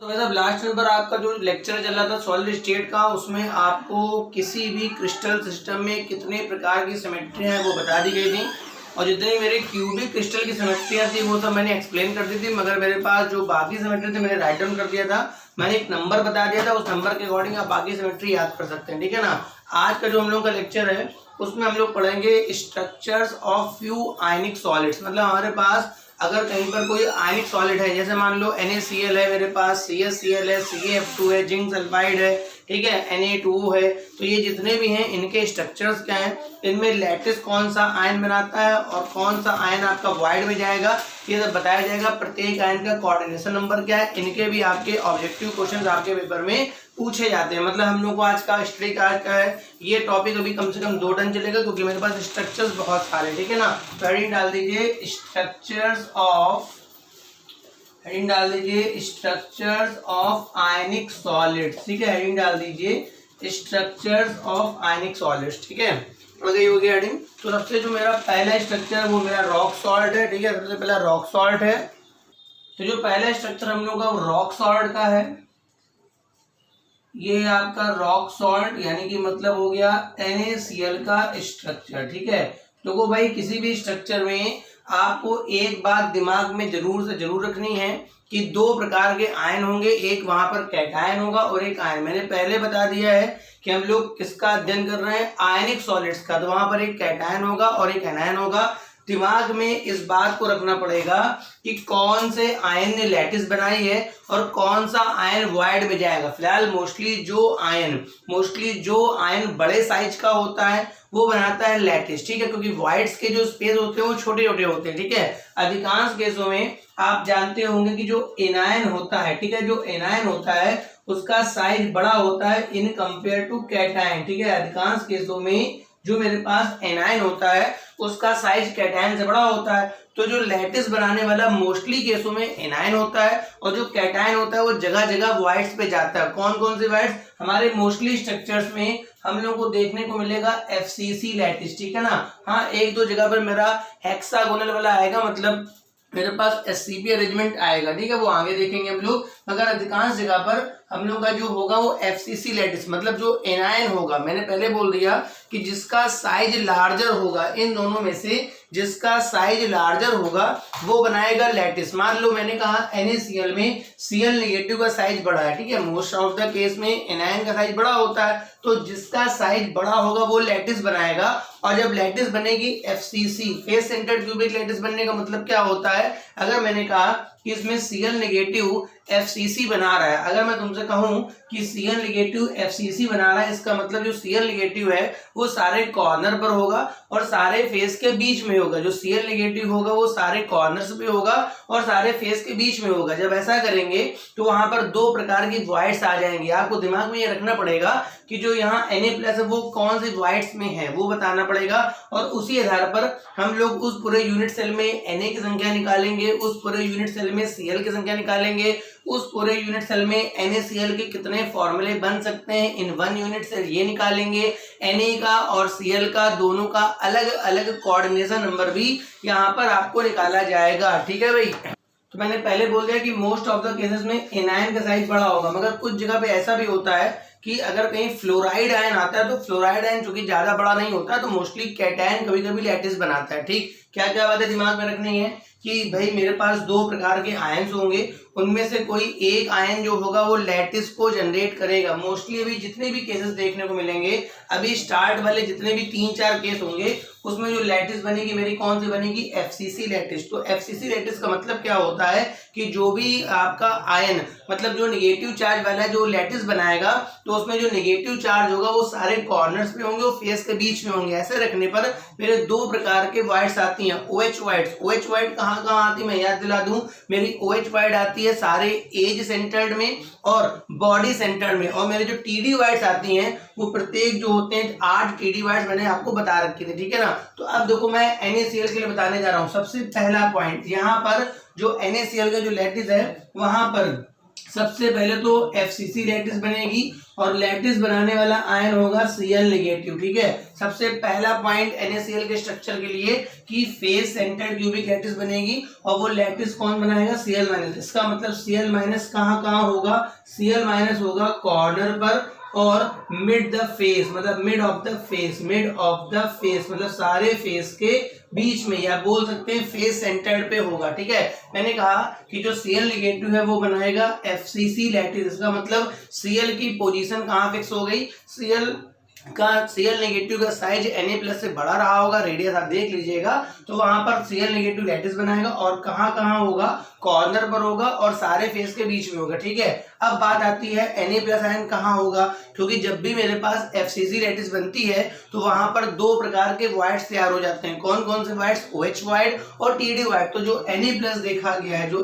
तो वैसे लास्ट में पर आपका जो लेक्चर चल रहा था सॉलिड स्टेट का, उसमें आपको किसी भी क्रिस्टल सिस्टम में कितने प्रकार की सिमेट्री है वो बता दी गई थी, और जितनी मेरे क्यूबिक क्रिस्टल की सिमेट्रियाँ थी वो सब मैंने एक्सप्लेन कर दी थी। मगर मेरे पास जो बाकी सिमेट्री थी मैंने राइट डाउन कर दिया था, मैंने एक नंबर बता दिया था, उस नंबर के अकॉर्डिंग आप बाकी सिमेट्री याद कर सकते हैं। ठीक है ना। आज का जो हम लोग का लेक्चर है उसमें हम लोग पढ़ेंगे structures of few ionic solids. मतलब हमारे पास अगर कहीं पर कोई आयनिक सॉलिड है, जैसे मान लो NaCl है मेरे पास, CaCl है, CaF2 है, जिंक सल्फाइड है, ठीक है, Na2 है, तो ये जितने भी हैं इनके स्ट्रक्चर्स क्या हैं, इनमें लैटिस कौन सा आयन बनाता है और कौन सा आयन आपका वॉइड में जाएगा, ये सब बताया जाएगा। प्रत्येक आयन का कोऑर्डिनेशन नंबर क्या है, इनके भी आपके ऑब्जेक्टिव क्वेश्चन आपके पेपर में पूछे जाते हैं। मतलब हम लोग को आज का हिस्ट्री का है ये टॉपिक अभी कम से कम 2 टन चलेगा, क्योंकि मेरे पास स्ट्रक्चर्स बहुत सारे। ठीक है ना। तो हेडिंग डाल दीजिए स्ट्रक्चर्स ऑफ आयनिक सॉलिड्स। ठीक है, हेडिंग डाल दीजिए स्ट्रक्चर्स ऑफ आयनिक सॉलिड्स। ठीक है, अगर ये हो गया हेडिंग। तो सबसे जो मेरा पहला स्ट्रक्चर है वो मेरा रॉक सॉल्ट है। ठीक है, सबसे पहला रॉक सॉल्ट है। तो जो पहला स्ट्रक्चर हम लोग का वो रॉक सॉल्ट का है, ये आपका रॉक सॉल्ट यानी कि मतलब हो गया NaCl का स्ट्रक्चर। ठीक है, तो भाई किसी भी स्ट्रक्चर में आपको एक बात दिमाग में जरूर से जरूर रखनी है कि 2 प्रकार के आयन होंगे, एक वहां पर कैटायन होगा और एक आयन। मैंने पहले बता दिया है कि हम लोग किसका अध्ययन कर रहे हैं, आयनिक सॉलिड्स का, तो वहां पर एक कैटायन होगा और एक एनायन होगा। दिमाग में इस बात को रखना पड़ेगा कि कौन से आयन ने लैटिस बनाई है और कौन सा आयन वॉइड में जाएगा। फिलहाल मोस्टली जो आयन बड़े साइज का होता है वो बनाता है लैटिस। ठीक है, क्योंकि वॉइड्स के जो स्पेस होते हैं वो छोटे छोटे होते हैं। ठीक है, अधिकांश केसों में आप जानते होंगे कि जो एनायन होता है, ठीक है, जो एनायन होता है उसका साइज बड़ा होता है इन कंपेयर टू कैटायन। ठीक है, अधिकांश केसों में जो मेरे पास एनायन होता है उसका साइज कैटायन से बड़ा होता है। तो जो लैटिस बनाने वाला मोस्टली केसों में एनायन होता है, और जो कैटायन होता है वो जगह जगह वॉइड्स पे जाता है। कौन कौन से वॉइड्स, हमारे मोस्टली स्ट्रक्चर्स में हम लोग को देखने को मिलेगा FCC लैटिस। ठीक है ना। हाँ, 1-2 जगह पर मेरा हेक्सागोनल वाला आएगा, मतलब मेरे पास SCP अरेंजमेंट आएगा। ठीक है, वो आगे देखेंगे हम लोग। मगर अधिकांश जगह पर हम लोग का जो होगा वो FCC लैटिस, मतलब जो एनायन होगा। मैंने पहले बोल दिया कि जिसका साइज लार्जर होगा, इन दोनों में से जिसका साइज लार्जर होगा वो बनाएगा लैटिस। मान लो मैंने कहा NaCl में Cl नेगेटिव का साइज बड़ा है। ठीक है, मोस्ट ऑफ द केस में एनायन का साइज बड़ा होता है, तो जिसका साइज बड़ा होगा वो लैटिस बनाएगा। और जब लैटिस बनेगी FCC, face centred cubic lattice बनने का मतलब क्या होता है, अगर मैंने कहा कि इसमें Cl नेगेटिव FCC बना रहा है, अगर मैं तुमसे कहूं कि Cl नेगेटिव FCC बना रहा है, इसका मतलब जो Cl नेगेटिव है वो सारे कॉर्नर पर होगा और सारे फेस के बीच में होगा। जो Cl नेगेटिव होगा वो सारे कॉर्नर्स पे होगा और सारे फेस के बीच में होगा। जब ऐसा करेंगे तो वहां पर 2 प्रकार की वॉइड्स आ जाएंगी। आपको दिमाग में ये रखना पड़ेगा कि जो यहाँ Na+ है वो कौन सी वॉइड्स में है वो बताना पड़ेगा, और उसी आधार पर हम लोग उस पूरे यूनिट सेल में Na की संख्या निकालेंगे, उस पूरे यूनिट सेल में Cl की संख्या निकालेंगे, उस पूरे यूनिट सेल में NaCl के कितने फॉर्मूले बन सकते हैं इन 1 यूनिट सेल ये निकालेंगे। Na का और Cl का दोनों का अलग अलग कोऑर्डिनेशन नंबर भी यहाँ पर आपको निकाला जाएगा। ठीक है भाई। तो मैंने पहले बोल दिया कि मोस्ट ऑफ द केसेस में एनायन का साइज बड़ा होगा, मगर कुछ जगह पे ऐसा भी होता है कि अगर कहीं फ्लोराइड आयन आता है तो फ्लोराइड आयन चूंकि ज्यादा बड़ा नहीं होता तो मोस्टली कैटायन कभी कभी लैटिस बनाता है। ठीक, क्या क्या बातें दिमाग में रखनी है कि भाई मेरे पास 2 प्रकार के आयन्स होंगे, उनमें से कोई एक आयन जो होगा वो लैटिस को जनरेट करेगा। मोस्टली अभी जितने भी केसेस देखने को मिलेंगे, अभी स्टार्ट वाले जितने भी 3-4 केस होंगे उसमें जो लैटिस बनेगी मेरी कौन सी बनेगी, FCC लैटिस। तो FCC लैटिस का मतलब क्या होता है कि जो भी आपका आयन, मतलब जो नेगेटिव चार्ज वाला जो लैटिस बनाएगा तो उसमें जो नेगेटिव चार्ज होगा वो सारे कॉर्नर्स पे होंगे, वो फेस के बीच में होंगे। ऐसे रखने पर मेरे 2 प्रकार के वॉइड्स आती हैं, OH वॉइड्स। OH वॉइड कहाँ कहाँ आती है मैं याद दिला दूं, मेरी OH वॉइड आती है सारे एज सेंटर्ड में और बॉडी सेंटर्ड में, और मेरे जो TD वॉइड्स आती हैं वो प्रत्येक जो होते हैं 8 TD वॉइड्स मैंने आपको बता रखे थे। ठीक है ना। तो अब देखो मैं NaCl के लिए बताने जा रहा हूं। सबसे पहला पॉइंट, यहाँ पर जो NaCl का जो लैटिस है वहां पर सबसे पहले तो FCC लैटिस बनेगी और लैटिस बनाने वाला आयन होगा Cl नेगेटिव, ठीक है। सबसे पहला पॉइंट NaCl के स्ट्रक्चर के लिए कि फेस सेंटर्ड क्यूबिक लैटिस बनेगी और वो लैटिस कौन बनाएगा? Cl-। इसका मतलब Cl- कहाँ होगा? Cl- होगा कॉर्नर पर और मिड द फेस, मतलब मिड ऑफ द फेस, मतलब सारे फेस के बीच में, या बोल सकते हैं फेस सेंटर्ड पे होगा, ठीक है। मैंने कहा कि जो Cl नेगेटिव है वो बनाएगा FCC लैटिस। इसका मतलब Cl की पोजीशन कहाँ फिक्स हो गई? Cl नेगेटिव का साइज Na+ से बड़ा रहा होगा, रेडियस आप देख लीजिएगा, तो वहां पर Cl नेगेटिव लैटिस बनाएगा और कहाँ होगा? कॉर्नर पर होगा और सारे फेस के बीच में होगा, ठीक है। अब बात आती है Na+ आयन कहाँ होगा, क्योंकि जब भी मेरे पास FCC लैटिस बनती है तो वहां पर दो प्रकार के वॉइड्स तैयार हो जाते हैं। कौन कौन से वॉइड्स? OH वॉइड और TD वॉइड। तो जो Na+ देखा गया है, वो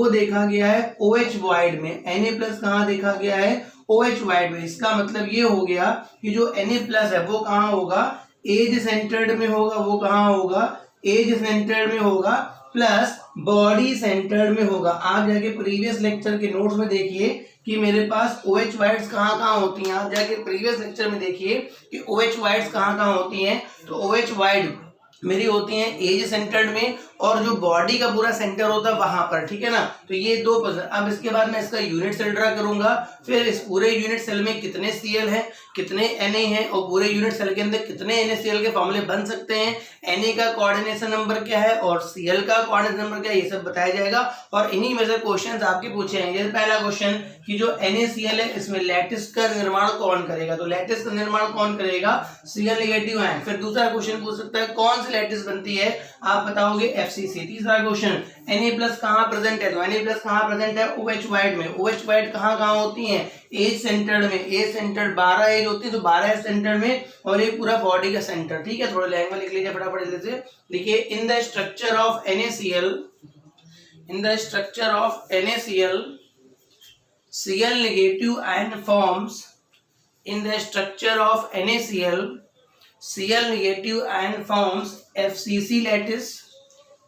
देखा गया है OH वॉइड में। Na+ कहाँ देखा गया है? OH वाइड में। इसका मतलब ये हो गया कि जो Na+ है वो कहाँ होगा? एज सेंटर्ड में होगा। वो कहाँ होगा? एज सेंटर्ड में होगा प्लस बॉडी सेंटर्ड में होगा। आप जाके प्रीवियस लेक्चर के नोट्स में देखिए कि मेरे पास OH वाइड्स कहाँ होती हैं। आप जाके प्रीवियस लेक्चर में देखिए कि OH वाइड्स कहाँ होती हैं। तो OH वाइड मेरी होती हैं एज सेंटर्ड में और जो बॉडी का पूरा सेंटर होता है वहां पर, ठीक है ना। तो ये दो पोजीशन। अब इसके बाद मैं इसका यूनिट सेल ड्रा करूंगा, फिर इस पूरे यूनिट सेल में कितने Cl हैं, कितने Na हैं और पूरे यूनिट सेल के अंदर कितने NaCl के फॉर्मूले बन सकते हैं, Na का कोऑर्डिनेशन नंबर क्या है और Cl का कोऑर्डिनेशन नंबर क्या है, ये सब बताया जाएगा। और इन्हीं में से क्वेश्चंस आपके पूछे जाएंगे। पहला क्वेश्चन कि जो NaCl है इसमें लैटिस का निर्माण कौन करेगा? तो लैटिस का निर्माण कौन करेगा? Cl negative ion. फिर दूसरा क्वेश्चन पूछ सकता है कौन सी लैटिस बनती है? आप बताओगे FCC। तीसरा क्वेश्चन Na+ कहाँ प्रेजेंट है? तो Na+ कहाँ प्रेजेंट है? OH वाइड में। OH वाइड कहाँ होती है? एज सेंटर्ड में। एज सेंटर्ड 12 एज होती है, तो 12 एज सेंटर में और एक पूरा बॉडी का सेंटर, ठीक है। थोड़ा लैंग्वेज लिख लीजिए फटाफट जल्दी से। लिखिए in the structure of NaCl Cl negative ion forms in the structure of NaCl Cl negative ion forms FCC lattice.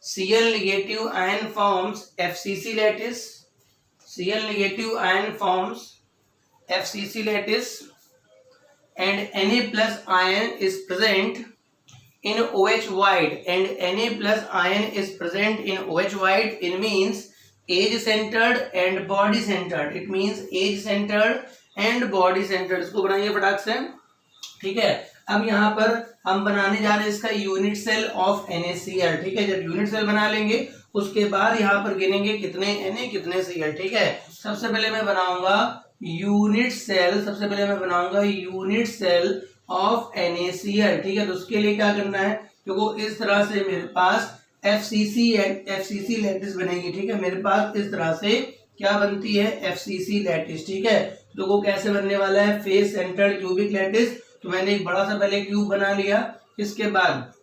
Cl negative ion forms FCC lattice. Cl negative ion forms FCC lattice and Na+ ion is present in OH wide, and Na+ ion is present in OH wide. It means age centered and body centered. It means age centered and body centered. इसको बनाइए फटाक से, ठीक है। अब यहाँ पर हम बनाने जा रहे हैं इसका यूनिट सेल ऑफ NaCl, ठीक है। जब यूनिट सेल बना लेंगे उसके बाद यहाँ पर गिनेंगे कितने Na कितने Cl, ठीक है। सबसे पहले मैं बनाऊंगा यूनिट सेल ऑफ NaCl, ठीक है। तो उसके लिए क्या करना है? देखो इस तरह से मेरे पास FCC लैटिस बनेगी, ठीक है। मेरे पास इस तरह से क्या बनती है? FCC लैटिस, ठीक है। तो वो कैसे बनने वाला है? Face centred cubic lattice. तो मैंने एक बड़ा सा पहले क्यूब बना लिया, इसके बाद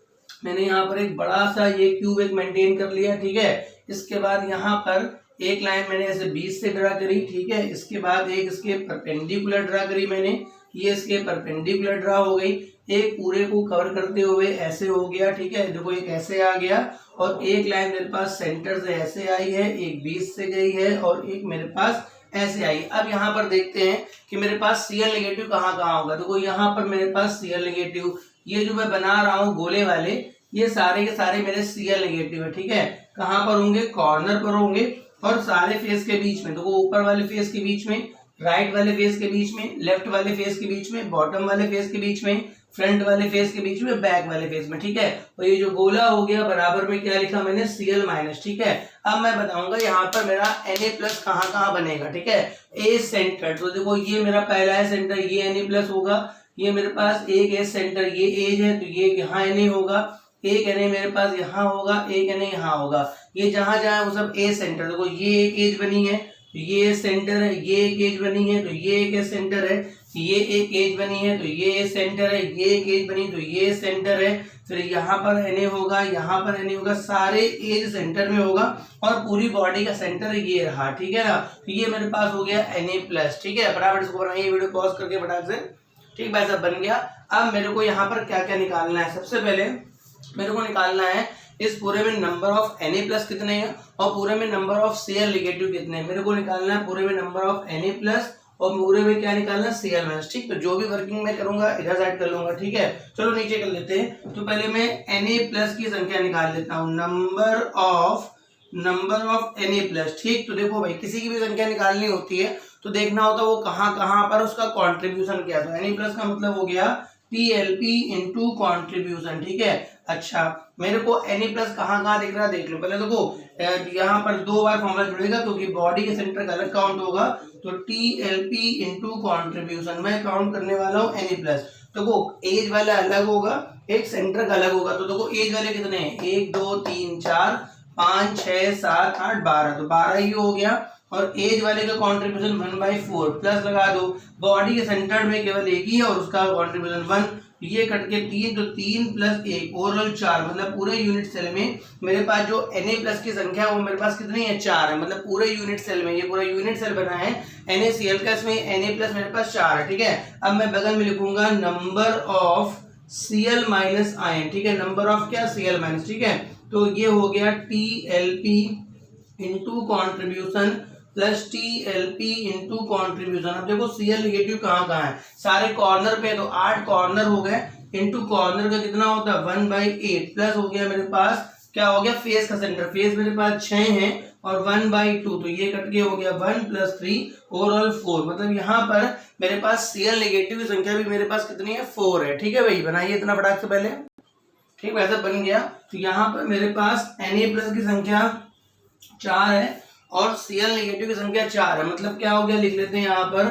मैंने यहाँ पर एक बड़ा सा ये क्यूब एक मेंटेन कर लिया, ठीक है। इसके बाद यहाँ पर एक लाइन मैंने ऐसे 20 से ड्रा करी, ठीक है। इसके बाद एक इसके परपेंडिकुलर ड्रा करी मैंने, ये इसके परपेंडिकुलर ड्रा हो गई। एक पूरे को कवर करते हुए ऐसे हो गया, ठीक है। देखो एक ऐसे आ गया और एक लाइन मेरे पास सेंटर से ऐसे आई है, एक 20 से गई है और एक मेरे पास ऐसे आई। अब यहाँ पर देखते हैं कि मेरे पास Cl नेगेटिव कहाँ होगा। देखो यहाँ पर मेरे पास Cl नेगेटिव, ये जो मैं बना रहा हूँ गोले वाले, ये सारे के सारे मेरे Cl नेगेटिव है, ठीक है। कहाँ पर होंगे? कॉर्नर पर होंगे और सारे फेस के बीच में। तो वो ऊपर वाले फेस के बीच में, राइट वाले फेस के बीच में, लेफ्ट वाले फेस के बीच में, बॉटम वाले फेस के बीच में, फ्रंट वाले फेस के बीच में, बैक वाले फेस में, ठीक है। और ये जो गोला हो गया बराबर में क्या लिखा मैंने? Cl-, ठीक है। अब मैं बताऊंगा यहाँ पर मेरा Na+ कहाँ बनेगा, ठीक है। एज सेंटर, तो देखो ये मेरा पहला है सेंटर, ये Na+ होगा। ये मेरे पास एक एज सेंटर, ये एज है तो ये यहाँ Na होगा। एक Na मेरे पास यहाँ होगा, एक Na यहाँ होगा। ये जहां वो सब एज सेंटर। देखो ये एक एज बनी है, ये सेंटर है, ये एक एज बनी है तो ये एक सेंटर है, ये एक एज बनी है तो ये सेंटर है, ये एक एज बनी तो ये सेंटर है। फिर यहाँ पर Na होगा, यहाँ पर Na होगा, सारे एज सेंटर में होगा और पूरी बॉडी का सेंटर ये रहा, ठीक है ना। तो ये मेरे पास हो गया Na+, ठीक है। फटाफट इसको बनाइए, वीडियो पॉज करके फटाफट से, ठीक भाई साहब बन गया। अब मेरे को यहाँ पर क्या क्या निकालना है? सबसे पहले मेरे को निकालना है इस पूरे में नंबर ऑफ Na+ कितने हैं और पूरे में नंबर ऑफ Cl नेगेटिव कितने हैं। मेरे को निकालना है पूरे में नंबर ऑफ Na+ और पूरे में क्या निकालना है Cl-। ठीक, तो जो भी वर्किंग मैं करूंगा इधर साइड कर लूंगा। ठीक है, चलो नीचे कर लेते हैं। तो पहले मैं Na+ की संख्या निकाल लेता हूँ, नंबर ऑफ Na+। ठीक, तो देखो भाई किसी की भी संख्या निकालनी होती है तो देखना होता है वो कहाँ पर उसका कॉन्ट्रीब्यूशन क्या था। Na+ का मतलब हो गया TLP इंटू कॉन्ट्रीब्यूशन। ठीक है, अच्छा मेरे को Na+ कहाँ दिख रहा है देख लो। पहले देखो यहाँ पर 2 बार फॉर्मूला जुड़ेगा क्योंकि बॉडी के सेंटर का अलग काउंट होगा, तो TLP इंटू कॉन्ट्रीब्यूशन मैं काउंट करने वाला हूँ Na+। देखो एज वाला अलग होगा, एक सेंटर का अलग होगा। तो देखो एज वाले कितने हैं, 1 2 3 4 5 6 7 8 12, तो 12 ही हो गया। और एज वाले का कंट्रीब्यूशन 1/4 प्लस लगा दो, बॉडी के सेंटर में केवल एक ही है और उसका कंट्रीब्यूशन 1, ये कट के 3, तो 3 + 1 ओवरऑल 4, मतलब पूरे यूनिट सेल में मेरे पास जो Na+ की संख्या वो मेरे पास कितनी है, 4 है। मतलब पूरे यूनिट सेल में, ये पूरा यूनिट सेल बना है NaCl का, इसमें Na+ मेरे पास 4 है। ठीक है, अब मैं बगल में लिखूंगा नंबर ऑफ Cl- आयन। ठीक है, नंबर ऑफ क्या, Cl-। ठीक है, तो ये हो गया TLP into contribution plus TLP into contribution. अब देखो Cl नेगेटिव कहाँ है, सारे कॉर्नर पे, तो 8 कॉर्नर हो गए, इंटू कॉर्नर का कितना होता है 1/8 प्लस हो गया मेरे पास क्या हो गया, फेस का सेंटर, फेस मेरे पास 6 है और 1/2, तो ये कट के हो गया 1 + 3 ओवरऑल 4। मतलब यहाँ पर मेरे पास Cl नेगेटिव की संख्या भी मेरे पास कितनी है, 4 है। ठीक है भाई, बनाइए इतना फटाक से पहले। ठीक, वैसा बन गया। तो यहाँ पर मेरे पास Na+ की संख्या 4 है और Cl नेगेटिव की संख्या 4 है। मतलब क्या हो गया, लिख लेते हैं यहाँ पर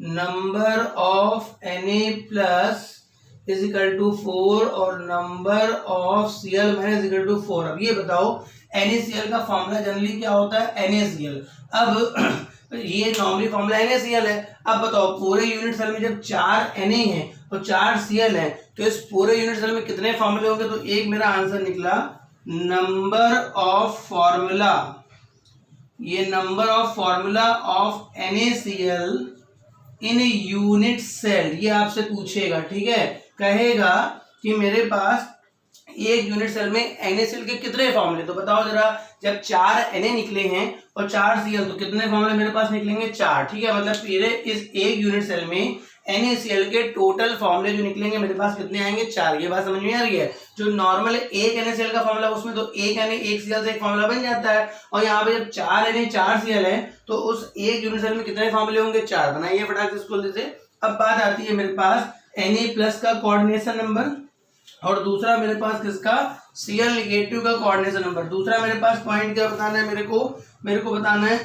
number of Na+ is equal to 4 और नंबर ऑफ Cl- 4। अब ये बताओ NaCl का फॉर्मूला जनरली क्या होता है, NaCl। अब ये नॉर्मली फॉर्मूला NaCl है। अब बताओ पूरे यूनिट सेल में जब 4 Na है और 4 Cl है तो इस पूरे यूनिट सेल में कितने फॉर्मूले होंगे, तो एक मेरा आंसर निकला नंबर ऑफ फॉर्मूला, ये number of formula of NaCl in unit cell, ये आपसे पूछेगा। ठीक है, कहेगा कि मेरे पास एक यूनिट सेल में NaCl के कितने फॉर्मूले, तो बताओ जरा, जब 4 Na निकले हैं और 4 Cl, तो कितने फॉर्मूले मेरे पास निकलेंगे, 4। ठीक है, मतलब पूरे इस एक यूनिट सेल में NaCl के टोटल फॉर्मूले जो निकलेंगे मेरे पास कितने आएंगे, 4। ये बात समझ में आ रही है। जो नॉर्मल एक NaCl का फॉर्मूला उसमें तो एक Na एक Cl से एक फॉर्मूला बन जाता है, और यहाँ पे जब 4 Na 4 Cl है तो उस एक यूनिट सेल में कितने फॉर्मूले होंगे, 4। बनाइए फटाक से इसको से। अब बात आती है मेरे पास Na+ का कोऑर्डिनेशन नंबर और दूसरा मेरे पास किसका, Cl नेगेटिव का कोऑर्डिनेशन नंबर। दूसरा मेरे पास पॉइंट क्या बताना है, मेरे को बताना है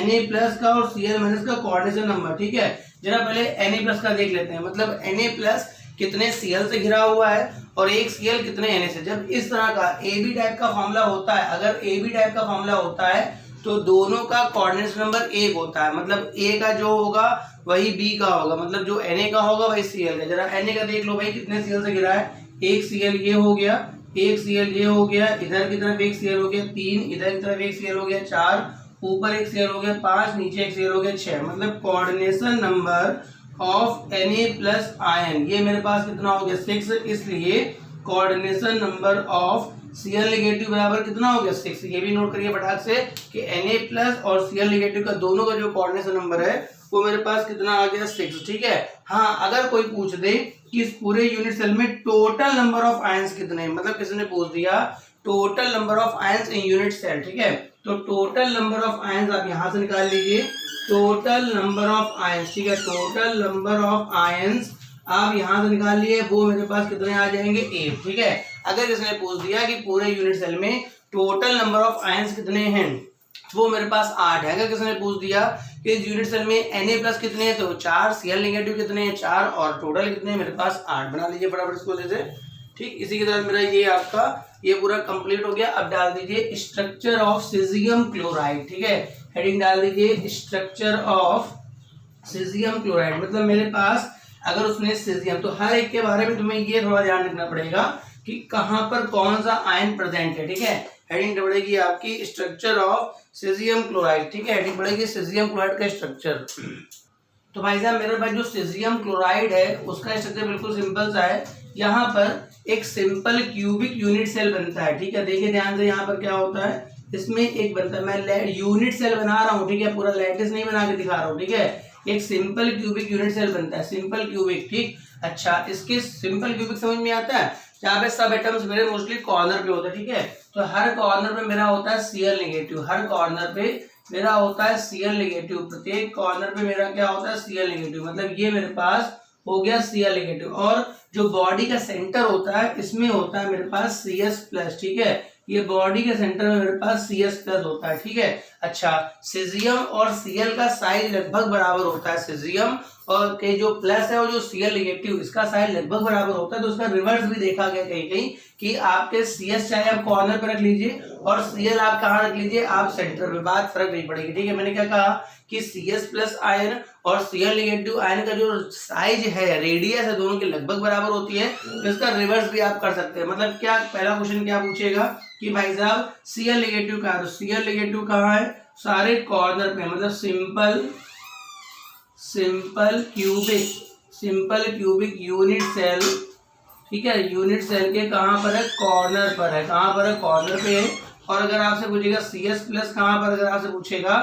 Na+ का और Cl- का कोऑर्डिनेशन नंबर। ठीक है, जरा पहले Na+ का देख लेते हैं। मतलब Na+ कितने Cl से घिरा हुआ है और एक Cl कितने Na से। जब इस तरह का AB टाइप का फॉर्मूला होता है, अगर AB टाइप का फॉर्मूला होता है तो दोनों का कोऑर्डिनेशन नंबर 1 होता है। मतलब A का जो होगा वही B का होगा, मतलब जो Na का होगा वही Cl का। जरा Na का देख लो भाई, कितने Cl से घिरा है, एक Cl ये हो गया, एक Cl ये हो गया, इधर की तरफ एक Cl हो गया 3, इधर की तरफ एक Cl हो गया 4, ऊपर एक Cl हो गया 5, नीचे एक Cl हो गया 6। मतलब coordination number of Na+ ion ये मेरे पास कितना हो गया, 6। इसलिए coordination number of Cl negative बराबर कितना हो गया, 6। ये भी नोट करिए फटाक से कि Na+ और Cl नेगेटिव का दोनों का जो कोऑर्डिनेशन नंबर है वो मेरे पास कितना आ गया, 6। ठीक है, हाँ अगर कोई पूछ दे कि इस पूरे यूनिट सेल में टोटल नंबर ऑफ आयंस कितने हैं, मतलब किसी ने पूछ दिया total number of ions in unit cell. ठीक है, तो टोटल नंबर ऑफ आयंस आप यहां से निकाल लीजिए, टोटल नंबर ऑफ आयंस। ठीक है, टोटल नंबर ऑफ आयंस आप यहां से निकाल लिए, वो मेरे पास कितने आ जाएंगे, 8। ठीक है, अगर किसी ने पूछ दिया कि पूरे यूनिट सेल में टोटल नंबर ऑफ आयंस कितने हैं, वो मेरे पास 8 है। अगर किसी ने पूछ दिया कि इस यूनिट सेल में Na+ कितने हैं, तो 4, Cl नेगेटिव कितने हैं, 4, और टोटल कितने हैं मेरे पास 8। बना लीजिए फटाफट इसको जैसे। ठीक, इसी की तरह मेरा ये आपका ये पूरा कंप्लीट हो गया। अब डाल दीजिए स्ट्रक्चर ऑफ सीजियम क्लोराइड। ठीक है, हेडिंग डाल दीजिए स्ट्रक्चर ऑफ सीजियम क्लोराइड। मतलब मेरे पास अगर उसने सीजियम, तो हर एक के बारे में तुम्हें ये थोड़ा ध्यान रखना पड़ेगा कि कहां पर कौन सा आयन प्रेजेंट है। ठीक है, हेडिंग बढ़ेगी आपकी स्ट्रक्चर ऑफ सीजियम क्लोराइड। ठीक है, हेडिंग बढ़ेगी सीजियम क्लोराइड का स्ट्रक्चर। तो भाई साहब मेरे पास जो सीजियम क्लोराइड है उसका स्ट्रक्चर बिल्कुल सिंपल सा है। यहाँ पर एक सिंपल क्यूबिक यूनिट सेल बनता है, ठीक है। देखिए ध्यान से, यहाँ पर क्या होता है, इसमें एक बनता है, मैं यूनिट सेल बना रहा हूँ, ठीक है, पूरा लैटिस नहीं बना के दिखा रहा हूँ, ठीक है। एक सिंपल क्यूबिक यूनिट सेल बनता है, सिंपल क्यूबिक, ठीक। अच्छा, इसके सिंपल क्यूबिक समझ में आता है, जहाँ पे सब एटम्स मेरे मोस्टली कॉर्नर पे होता है, ठीक है। तो हर कॉर्नर पे मेरा होता है Cl नेगेटिव, हर कॉर्नर पे मेरा होता है Cl नेगेटिव, प्रत्येक कॉर्नर पे मेरा क्या होता है Cl नेगेटिव, मतलब ये मेरे पास हो गया Cl नेगेटिव। और जो बॉडी का सेंटर होता है इसमें होता है मेरे पास Cs प्लस, ठीक है। ये बॉडी के सेंटर में मेरे पास Cs प्लस होता है, ठीक है। अच्छा, सीजियम और Cl का साइज लगभग बराबर होता है, सीजियम और के जो प्लस है और जो Cl नेगेटिव इसका साइज लगभग बराबर होता है। तो उसका रिवर्स भी देखा गया कहीं कहीं कि आपके Cs चाहे आप कॉर्नर पे रख लीजिए और Cl आप कहाँ रख लीजिए, आप सेंटर में, बात फर्क नहीं पड़ेगी, ठीक है। मैंने क्या कहा कि Cs प्लस आयन और Cl नेगेटिव आयन का जो साइज है, रेडियस है, दोनों की लगभग बराबर होती है। तो इसका रिवर्स भी आप कर सकते हैं। मतलब क्या, पहला क्वेश्चन क्या पूछेगा कि भाई साहब Cl नेगेटिव कहाँ है, तो Cl नेगेटिव कहाँ है, सारे कॉर्नर पे, मतलब सिंपल क्यूबिक यूनिट सेल, ठीक है। यूनिट सेल के कहाँ पर है, कॉर्नर पर है, कहाँ पर है, कॉर्नर पे है। और अगर आपसे पूछेगा Cs प्लस कहाँ पर, अगर आपसे पूछेगा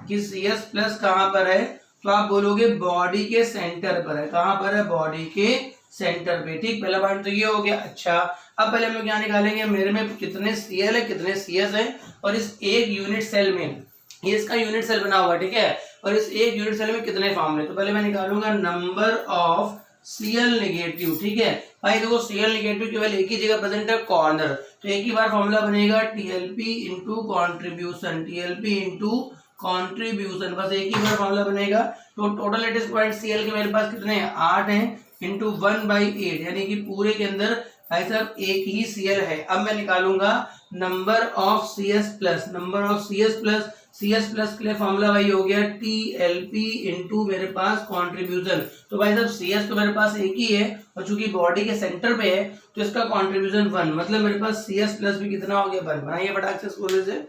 कि Cs प्लस कहाँ पर है, तो आप बोलोगे बॉडी के सेंटर पर है, कहाँ पर है, बॉडी के सेंटर पे, ठीक। पहला पॉइंट तो ये हो गया। अच्छा, अब पहले हम लोग क्या निकालेंगे, मेरे में कितने Cl है, कितने Cs है, और इस एक यूनिट सेल में, ये इसका यूनिट सेल बना हुआ, ठीक है, और इस एक यूनिट सेल में कितने फॉर्मूले। तो पहले मैं निकालूंगा नंबर ऑफ Cl नेगेटिव, ठीक है। भाई देखो Cl नेगेटिव केवल एक ही जगह प्रेजेंट है, कॉर्नर, तो एक ही बार फॉर्मूला बनेगा TLP into contribution, TLP into contribution, बस एक ही बार फॉर्मूला बनेगा। तो टोटल लेटेस्ट पॉइंट Cl के मेरे पास कितने हैं, 8 हैं, इंटू 1/8, यानी कि पूरे के अंदर भाई साहब एक ही Cl है। अब मैं निकालूंगा number of Cs plus, number of Cs plus, Cs plus के लिए फॉर्मूला भाई हो गया TLP इंटू मेरे पास कॉन्ट्रीब्यूशन। तो भाई साहब Cs तो मेरे पास एक ही है और चूंकि बॉडी के सेंटर पे है तो इसका कॉन्ट्रीब्यूशन 1, मतलब मेरे पास Cs प्लस भी कितना हो गया, 1। बनाइए फटाक से स्कूल से,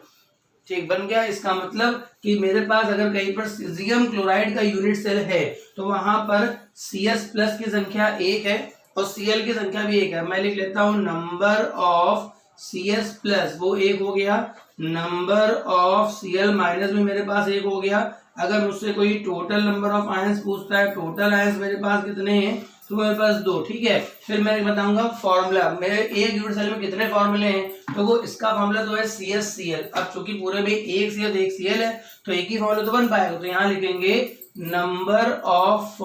ठीक, बन गया। इसका मतलब कि मेरे पास अगर कहीं पर सीजियम क्लोराइड का यूनिट सेल है तो वहां पर Cs प्लस की संख्या 1 है और Cl की संख्या भी 1 है। मैं लिख लेता हूं नंबर ऑफ Cs प्लस, वो 1 हो गया, नंबर ऑफ Cl माइनस भी मेरे पास 1 हो गया। अगर मुझसे कोई टोटल नंबर ऑफ आयंस पूछता है, टोटल आयंस मेरे पास कितने हैं, तो मेरे पास 2, ठीक है। फिर मैं बताऊंगा फॉर्मूला, मेरे एक यूनिट सेल में कितने फॉर्मूले हैं, तो वो इसका फॉर्मूला तो है CsCl। अब चूंकि पूरे में एक Cs एक Cl है तो एक ही फॉर्मूला तो बन पाएगा, तो यहाँ लिखेंगे number of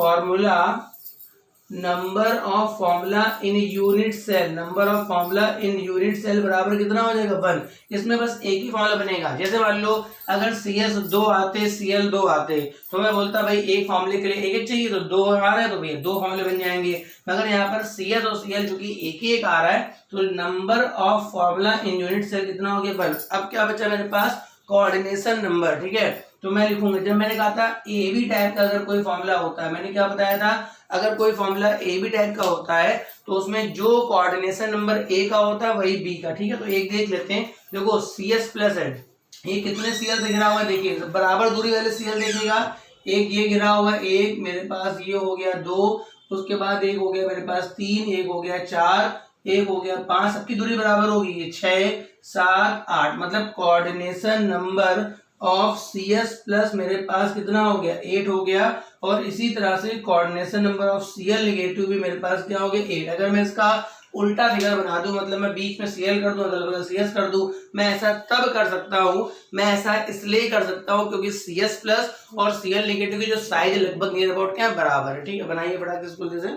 formula in unit cell, number of formula in unit cell बराबर कितना हो जाएगा, 1। इसमें बस एक ही फॉर्मूला बनेगा। जैसे मान लो अगर Cs 2 आते, Cl 2 आते, तो मैं बोलता भाई एक फॉर्मूले के लिए एक चाहिए, तो 2 आ रहा है तो भैया 2 फॉर्मूले बन जाएंगे। मगर यहाँ पर Cs और Cl चूंकि एक ही एक आ रहा है तो number of formula in unit cell कितना हो गया, 1। अब क्या बचा मेरे पास, कोऑर्डिनेशन नंबर, ठीक है। तो मैं लिखूंगा, जब मैंने कहा था ए बी टाइप का अगर कोई फॉर्मूला होता है, मैंने क्या बताया था, अगर कोई फॉर्मूला ए बी टाइप का होता है तो उसमें जो कोऑर्डिनेशन नंबर ए का होता है वही बी का, ठीक है। तो एक देख लेते हैं, देखो Cs प्लस है, ये कितने Cl से घिरा हुआ है, देखिए बराबर दूरी वाले Cl देखिएगा, एक ये घिरा हुआ है, एक मेरे पास ये हो गया 2, उसके बाद एक हो गया मेरे पास 3, एक हो गया 4, एक हो गया 5, सबकी दूरी बराबर होगी 6, 7, 8, मतलब coordination number of Cs plus मेरे पास कितना हो गया, 8 हो गया। और इसी तरह से coordination number of Cl negative भी मेरे पास क्या हो गया, 8। अगर मैं इसका उल्टा फिगर बना दूं, मतलब मैं बीच में Cl कर दूं, अगल बगल Cs कर दूं, मैं ऐसा तब कर सकता हूं, मैं ऐसा इसलिए कर सकता हूं क्योंकि Cs प्लस और Cl नेगेटिव की जो साइज लगभग नियर अबाउट क्या बराबर है, ठीक है। बनाइए फटाक से स्कूल से,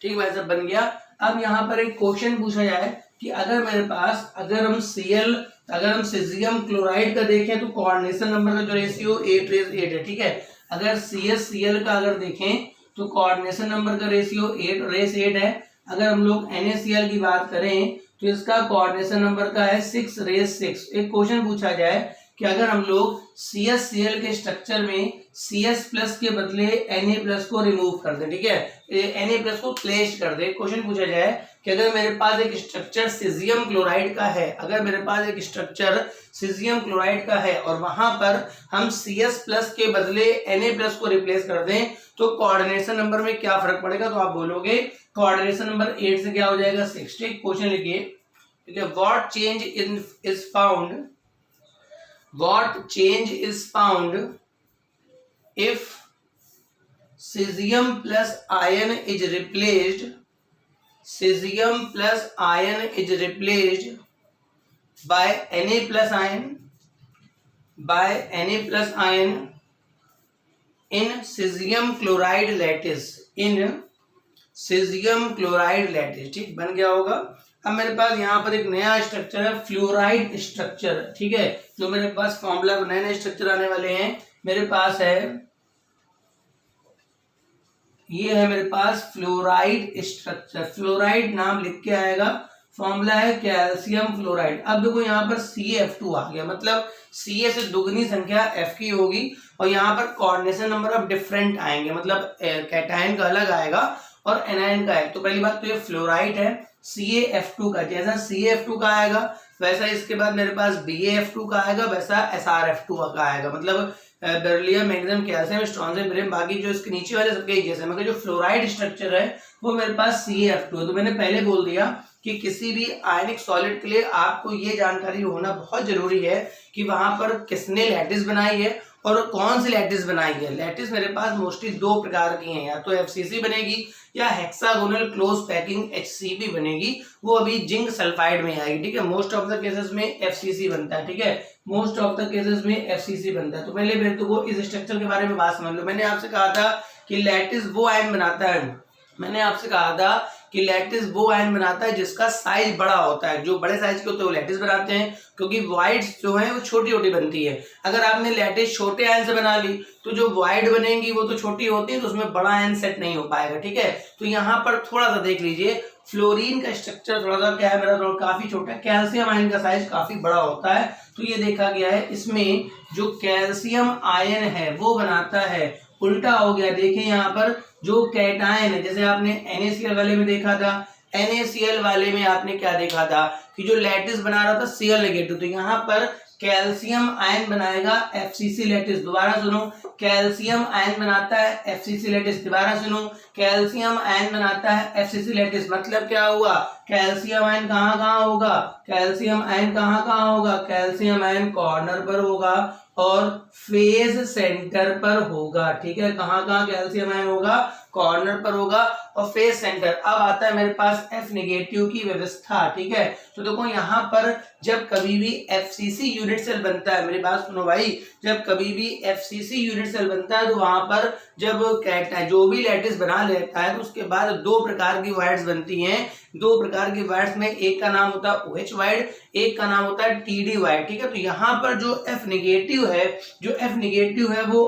ठीक भाई साहब, बन गया। अब यहाँ पर एक क्वेश्चन पूछा जाए कि अगर मेरे पास, अगर हम सीजियम क्लोराइड का देखें तो कोऑर्डिनेशन नंबर का जो रेशियो 8:8 है, ठीक है। अगर CsCl का अगर देखें तो कोऑर्डिनेशन नंबर का रेशियो 8:8 है। अगर हम लोग NaCl की बात करें तो इसका कोऑर्डिनेशन नंबर का है 6:6। एक क्वेश्चन पूछा जाए कि अगर हम लोग CsCl के स्ट्रक्चर में Cs+ के बदले Na+ को रिमूव कर दें, ठीक है, Na+ को प्लेस कर दें। क्वेश्चन पूछा जाए कि अगर मेरे पास एक स्ट्रक्चर सीजियम क्लोराइड का है, अगर मेरे पास एक स्ट्रक्चर सीजियम क्लोराइड का है और वहां पर हम Cs+ के बदले Na+ को रिप्लेस कर दें तो कोऑर्डिनेशन नंबर में क्या फर्क पड़ेगा? तो आप बोलोगे कोऑर्डिनेशन नंबर 8 से क्या हो जाएगा 60। क्वेश्चन लिखिए, ठीक है, what change is found, what change is found if cesium plus iron is replaced, cesium plus iron is replaced by Na plus iron, by Na plus iron in cesium chloride lattice, in cesium chloride lattice, ठीक बन गया होगा। अब मेरे पास यहाँ पर एक नया स्ट्रक्चर है फ्लोराइड स्ट्रक्चर, ठीक है, जो मेरे पास फॉर्मूला नए नए स्ट्रक्चर आने वाले हैं। मेरे पास है, ये है मेरे पास फ्लोराइड स्ट्रक्चर, फ्लोराइड नाम लिख के आएगा, फॉर्मूला है कैल्शियम फ्लोराइड। अब देखो यहाँ पर CF2 आ गया, मतलब Ca से दुगनी संख्या F की होगी और यहाँ पर कोऑर्डिनेशन नंबर अब डिफरेंट आएंगे, मतलब कैटायन का अलग आएगा और एनायन का है। तो पहली बात तो ये फ्लोराइड है CaF2 का, जैसा CaF2 का आएगा वैसा इसके बाद मेरे पास BaF2 का आएगा, वैसा SrF2 का आएगा, मतलब बेरिलियम, मैग्नीशियम, कैल्शियम, स्ट्रोंजियम, बेरिलियम, बाकी जो इसके नीचे वाले सबके जैसे, मगर जो फ्लोराइड स्ट्रक्चर है वो मेरे पास CaF2 है। तो मैंने पहले बोल दिया कि किसी भी आयनिक सॉलिड के लिए आपको ये जानकारी होना बहुत जरूरी है कि वहां पर किसने लैटिस बनाई है और कौन सी लैटिस बनाई है। लैटिस मेरे पास मोस्टली दो प्रकार की हैं, या तो FCC बनेगी या हेक्सागोनल क्लोज पैकिंग HCP बनेगी, वो अभी जिंक सल्फाइड में आएगी, ठीक है। मोस्ट ऑफ द केसेस में FCC बनता है, ठीक है, मोस्ट ऑफ द केसेस में FCC बनता है। तो पहले मेरे को इस स्ट्रक्चर के बारे में बात समझ लो। मैंने आपसे कहा था कि लैटिस वो आयन बनाता है, मैंने आपसे कहा था कि लैटिस वो आयन बनाता है जिसका साइज बड़ा होता है, जो बड़े साइज के होते हैं वो लैटिस बनाते हैं, क्योंकि वाइड्स जो है वो छोटी छोटी बनती है। अगर आपने लैटिस छोटे आयन से बना ली तो जो वाइड बनेंगी वो तो छोटी होती है, तो उसमें बड़ा आयन सेट नहीं हो पाएगा, ठीक है। तो यहाँ पर थोड़ा सा देख लीजिए, फ्लोरीन का स्ट्रक्चर थोड़ा सा क्या है मेरा, थोड़ा काफी छोटा है, कैल्शियम आयन का साइज काफी बड़ा होता है। तो ये देखा गया है, इसमें जो कैल्शियम आयन है वो बनाता है, उल्टा हो गया। देखिए यहाँ पर जो कैटायन है, जैसे आपने NaCl वाले में देखा था, NaCl वाले में आपने क्या देखा था कि जो लैटिस बना रहा था Cl नेगेटिव, तो यहाँ पर कैल्शियम आयन बनाएगा FCC लैटिस। दोबारा सुनो, कैल्शियम आयन बनाता है FCC लैटिस। दोबारा सुनो, कैल्शियम आयन बनाता है FCC लैटिस। मतलब क्या हुआ, कैल्शियम आयन कहाँ कहाँ होगा, कैल्शियम आयन कहाँ कहाँ होगा, कैल्शियम आयन कॉर्नर पर होगा और फेज सेंटर पर होगा, ठीक है। कहाँ कहाँ कैल्शियम आयन होगा, कॉर्नर पर होगा और फेज सेंटर। अब आता है मेरे पास F नेगेटिव की व्यवस्था, ठीक है। तो देखो यहाँ पर जब कभी भी FCC यूनिट सेल बनता है, मेरी बात सुनो भाई, जब कभी भी FCC यूनिट सेल बनता है तो वहां पर जब जो भी लैटिस बना लेता है तो उसके बाद दो प्रकार की वाइड्स बनती हैं। दो प्रकार की वाइड्स में एक का नाम होता है OH वाइड, एक का नाम होता है TD वाइड, ठीक है। तो यहाँ पर जो F नेगेटिव है, जो F नेगेटिव है वो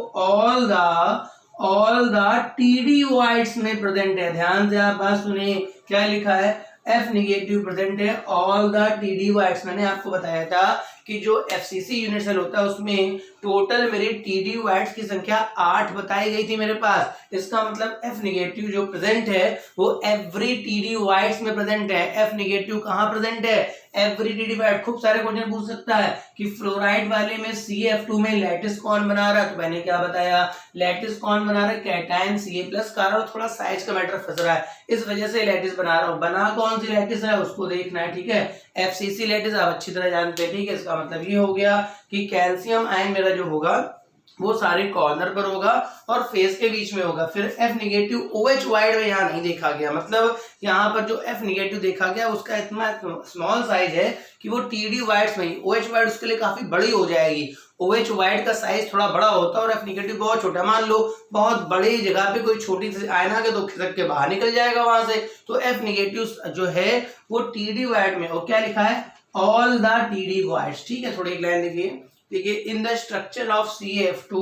ऑल द TD वाइड्स में प्रेजेंट है। ध्यान से आप बात सुनिए, क्या लिखा है, F नेगेटिव प्रेजेंट है ऑल द TD वाइड्स। मैंने आपको बताया था कि जो FCC यूनिट सेल होता है उसमें टोटल मेरी TD वाइड्स की संख्या 8 बताई गई थी मेरे पास। इसका मतलब F नेगेटिव जो प्रेजेंट है वो एवरी TD वाइड्स में प्रेजेंट है। F नेगेटिव कहाँ प्रेजेंट है, एवरी TD वाइड। खूब सारे क्वेश्चन पूछ सकता है कि फ्लोराइड वाले में CF2 में लैटिस कौन बना रहा है, तो मैंने क्या बताया, लैटिस कौन बना रहा है, कैटायन Ca+ का, और थोड़ा साइज का मैटर फंस रहा है, इस वजह से लैटिस बना रहा हूं। बना कौन सी लैटिस है उसको देखना है, ठीक है। FCC लैटिस आप अच्छी तरह जानते हैं, ठीक है। इसका मतलब ये हो गया कि कैल्शियम आयन मेरा जो होगा वो सारे कॉर्नर पर होगा और फेस के बीच में होगा। फिर F नेगेटिव OH वाइड में यहाँ नहीं देखा गया, मतलब यहाँ पर जो F नेगेटिव देखा गया उसका इतना स्मॉल साइज है कि वो TD वाइड्स में, OH वाइड उसके लिए काफी बड़ी हो जाएगी। OH वाइड का साइज थोड़ा बड़ा होता है और F नेगेटिव बहुत छोटा। मान लो बहुत बड़ी जगह पे कोई छोटी सी आयन आ गया तो खिसक के बाहर निकल जाएगा वहां से। तो F नेगेटिव जो है वो TD वाइड में, और क्या लिखा है, ऑल द TD वाइड्स, ठीक है। थोड़ी एक लाइन लिखिए, देखिए, in the structure of CaF2,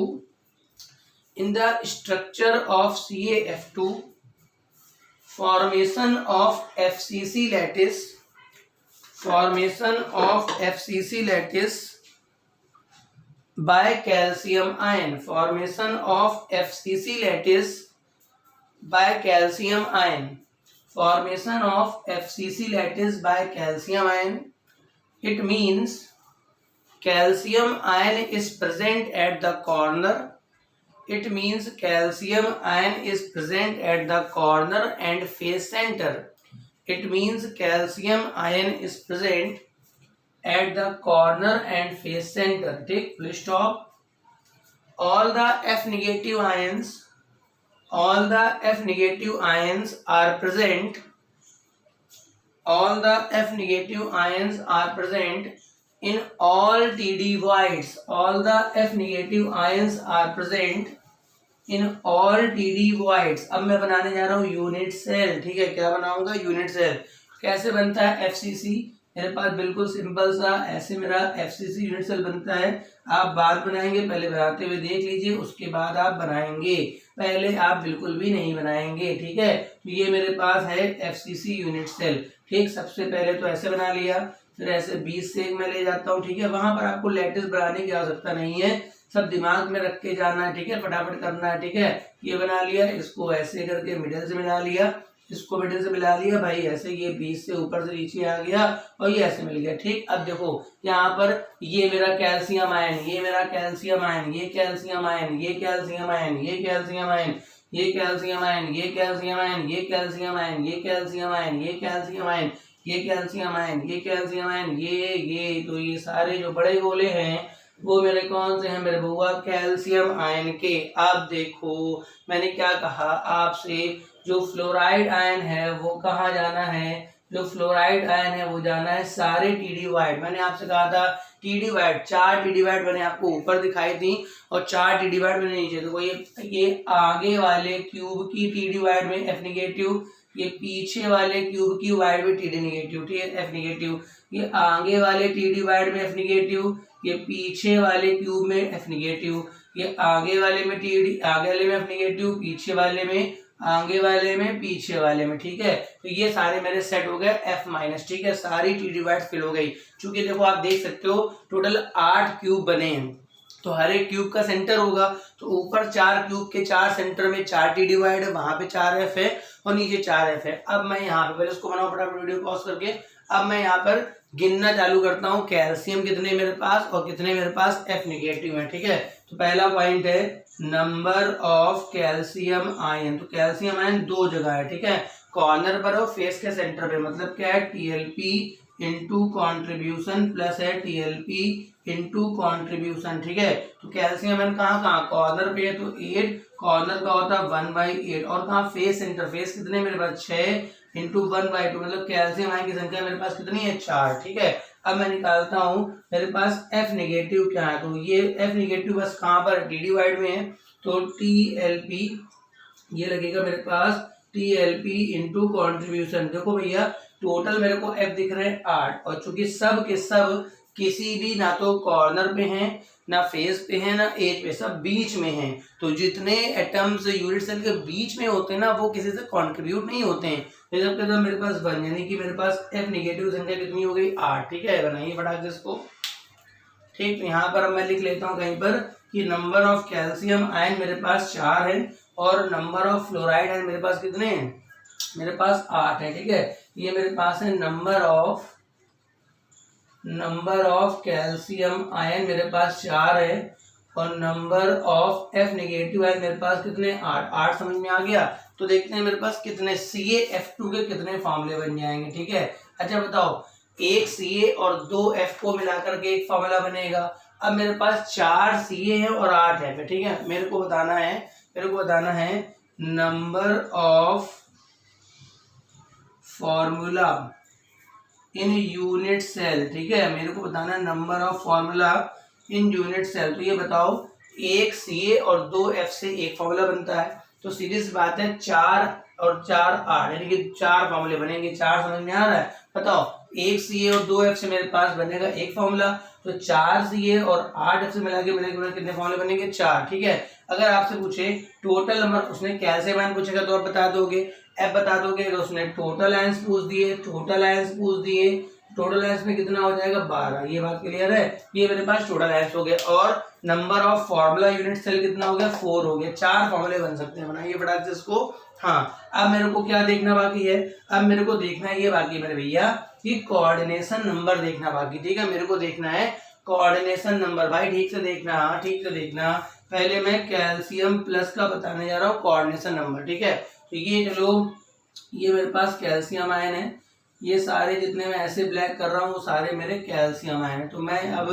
in the structure of CaF2 formation of FCC lattice, formation of FCC lattice by calcium ion. Formation of FCC lattice by calcium ion. Formation of FCC lattice by calcium ion. It means calcium ion is present at the corner. It means calcium ion is present at the corner and face center. It means calcium ion is present at the corner and face center. ठीक, full stop. All the F negative ions are present. All the F negative ions are present in all TD voids. All the F negative ions are present in all TD voids. अब मैं बनाने जा रहा हूँ unit cell. ठीक है, क्या बनाऊंगा? Unit cell. कैसे बनता है FCC? मेरे पास बिल्कुल सिंपल सा ऐसे मेरा FCC यूनिट सेल बनता है. आप बाद बनाएंगे, पहले बनाते हुए देख लीजिए, उसके बाद आप बनाएंगे. पहले आप बिल्कुल भी नहीं बनाएंगे. ठीक है, तो ये मेरे पास है FCC यूनिट सेल. ठीक, सबसे पहले तो ऐसे बना लिया, फिर ऐसे 20 से मैं ले जाता हूँ. ठीक है, वहां पर आपको लैटिस बनाने की आवश्यकता नहीं है, सब दिमाग में रख के जाना है. ठीक है, फटाफट करना है. ठीक है, ये बना लिया, इसको ऐसे करके मिडिल से मिला लिया, इसको मिडिल से मिला लिया भाई, ऐसे ये 20 से ऊपर से नीचे आ गया और ये ऐसे मिल गया. ठीक, अब देखो यहाँ पर ये मेरा कैल्शियम आयन, ये मेरा कैल्शियम आयन, ये कैल्शियम आयन, ये कैल्शियम आयन, ये कैल्शियम आयन, ये कैल्शियम आयन, ये कैल्शियम आयन, ये कैल्शियम आयन, ये कैल्शियम आयन, ये कैल्शियम आयन, ये कैल्शियम आयन, ये कैल्शियम आयन, ये तो ये सारे जो बड़े गोले हैं वो मेरे कौन से हैं मेरे बुआ? कैल्शियम आयन के. आप देखो मैंने क्या कहा आपसे, जो फ्लोराइड आयन है वो कहाँ जाना है? जो फ्लोराइड आयन है वो जाना है सारे TD वाइड. मैंने आपसे कहा था TD वाइड, 4 TD वाइड मैंने आपको ऊपर दिखाई थी और 4 TD वाइड मैंने नीचे. तो ये आगे वाले क्यूब की TD वाइड में F निगेटिव, ये पीछे वाले क्यूब की वाइड में TD निगेटिव. ठीक है, F निगेटिव. ये आगे वाले TD वाइड में F निगेटिव, ये पीछे वाले क्यूब में F निगेटिव, ये आगे वाले में TD, आगे वाले में F निगेटिव, पीछे वाले में, आगे वाले में, पीछे वाले में. ठीक है, तो ये सारे मेरे सेट हो गए F माइनस. ठीक है, सारी TD वाइड फिल हो गई. चूंकि देखो आप देख सकते हो टोटल 8 क्यूब बने हैं, तो हर एक क्यूब का सेंटर होगा. तो ऊपर 4 क्यूब के 4 सेंटर में 4 TD वाइड है, वहां पे 4 F है और नीचे 4 F है. अब मैं यहाँ पे पहले इसको बनाओ फटाफट वीडियो पॉज करके. अब मैं यहाँ पर गिनना चालू करता हूँ कैल्शियम कितने मेरे पास और कितने मेरे पास F निगेटिव है. ठीक है, तो पहला पॉइंट है नंबर ऑफ कैल्शियम आयन. तो कैल्शियम आयन 2 जगह है. ठीक है, कॉर्नर पर और फेस के सेंटर पे. मतलब क्या है? TLP इंटू कॉन्ट्रीब्यूशन प्लस है TLP इंटू कॉन्ट्रीब्यूशन. ठीक है, तो कैल्शियम आयन कहाँ कहाँ? कॉर्नर पे है तो 8, कॉर्नर का होता है 1/8. और कहाँ? Face centre. फेस कितने मेरे पास? 6 इंटू 1/2. मतलब कैल्शियम आयन की संख्या मेरे पास कितनी है? 4. ठीक है, अब मैं निकालता हूँ मेरे पास F निगेटिव क्या है. तो ये F निगेटिव बस कहाँ पर? TD वाइड में है, तो TLP ये लगेगा मेरे पास TLP इंटू कॉन्ट्रीब्यूशन. देखो भैया टोटल मेरे को F दिख रहे हैं 8, और चूंकि सब के सब किसी भी ना तो कॉर्नर पे हैं, ना फेस पे है, ना एज पे, सब बीच में हैं. तो जितने एटम्स यूनिट सेल के बीच में होते हैं ना वो किसी से कंट्रीब्यूट नहीं होते हैं. तो जब कहता मेरे पास 1, यानी कि मेरे पास F निगेटिव संख्या कितनी हो गई? 8. ठीक है, बनाइए फटाक से इसको. ठीक, तो यहाँ पर अब मैं लिख लेता हूँ कहीं पर कि नंबर ऑफ कैल्शियम आयन मेरे पास 4 है और नंबर ऑफ फ्लोराइड आयन मेरे पास कितने हैं? मेरे पास 8 है. ठीक है, ये मेरे पास है नंबर ऑफ कैल्शियम आयन मेरे पास 4 है और number of F negative ion मेरे पास कितने? 8 समझ में आ गया. तो देखते हैं मेरे पास कितने CaF2 के कितने फॉर्मूले बन जाएंगे. ठीक है, अच्छा बताओ, एक Ca और 2 F को मिलाकर के एक फॉर्मूला बनेगा. अब मेरे पास 4 Ca है और 8 F है. ठीक है, मेरे को बताना है number of formula in unit cell. ठीक है, मेरे को बताना है number of formula in unit cell. तो ये बताओ, एक Ca और 2 F से एक फॉर्मूला बनता है, तो सीधी सी बात है 4 और 4 8, यानी कि 4 फॉर्मूले बनेंगे. 4 समझ में आ रहा है? बताओ, एक Ca और 2 F से मेरे पास बनेगा एक फॉर्मूला, तो 4 Ca और 8 F से मिला के मेरे कितने फॉर्मूले बनेंगे? 4. ठीक है, अगर आपसे पूछे टोटल नंबर, उसने कैल्शियम आयन पूछेगा तो आप बता दोगे, F बता दोगे. अगर उसने टोटल आयंस पूछ दिए टोटल आयंस में कितना हो जाएगा 12। ये बात क्लियर है, ये मेरे पास टोटल आयंस हो गया। और number of formula unit cell कितना हो गया 4 हो गया। 4 फॉर्मूले बन सकते हैं, बनाइए फटाक से इसको। हाँ, अब मेरे को क्या देखना बाकी है, अब मेरे को देखना है ये बाकी मेरे भैया कि कोऑर्डिनेशन नंबर देखना बाकी। ठीक है, मेरे को देखना है कोऑर्डिनेशन नंबर। भाई ठीक से देखना, हाँ ठीक से देखना। पहले मैं कैल्शियम प्लस का बताने जा रहा हूँ कोऑर्डिनेशन नंबर। ठीक है, तो ये चलो, ये मेरे पास कैल्शियम आयन है, ये सारे जितने मैं ऐसे ब्लैक कर रहा हूँ वो सारे मेरे कैल्शियम आयन है। तो मैं अब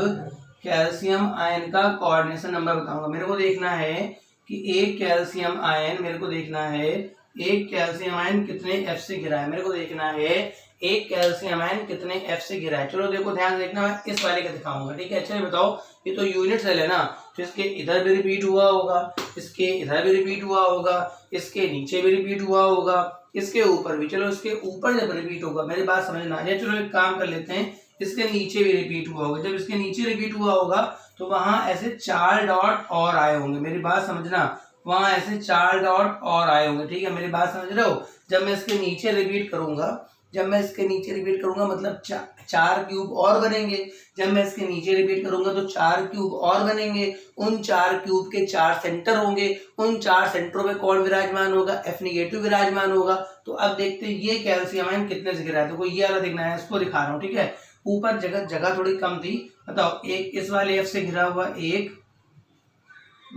कैल्शियम आयन का कोऑर्डिनेशन नंबर बताऊंगा। मेरे को देखना है कि एक कैल्शियम आयन, मेरे को देखना है एक कैल्शियम आयन कितने एफ से गिरा है। मेरे को देखना है एक कैल्शियम आयन कितने एफ से गिरा है। चलो देखो ध्यान देखना, मैं इस वाले का दिखाऊंगा। ठीक है, अच्छा ये बताओ, ये तो यूनिट सेल है ना, तो इसके इधर भी रिपीट हुआ होगा, इसके इधर भी रिपीट हुआ होगा, इसके नीचे भी रिपीट हुआ होगा, इसके ऊपर भी। चलो इसके ऊपर जब रिपीट होगा, मेरी बात समझना है, चलो एक काम कर लेते हैं, इसके नीचे भी रिपीट हुआ होगा। जब इसके नीचे रिपीट हुआ होगा तो वहां ऐसे 4 डॉट और आए होंगे। मेरी बात समझना, वहां ऐसे 4 डॉट और आए होंगे। ठीक है, मेरी बात समझ रहे हो। जब मैं इसके नीचे रिपीट करूंगा, जब मैं इसके नीचे रिपीट करूंगा मतलब 4 क्यूब और बनेंगे। जब मैं इसके नीचे रिपीट करूंगा तो 4 क्यूब और बनेंगे। उन 4 क्यूब के 4 सेंटर होंगे। उन 4 सेंटरों में कौन विराजमान होगा, एफ निगेटिव विराजमान होगा। तो अब देखते हैं ये कैल्शियम आयन कितने से गिरा है। तो ये वाला देखना है, इसको दिखा रहा हूँ। ठीक है, ऊपर जगह थोड़ी कम थी। बताओ, एक इस वाले एफ से घिरा हुआ, 1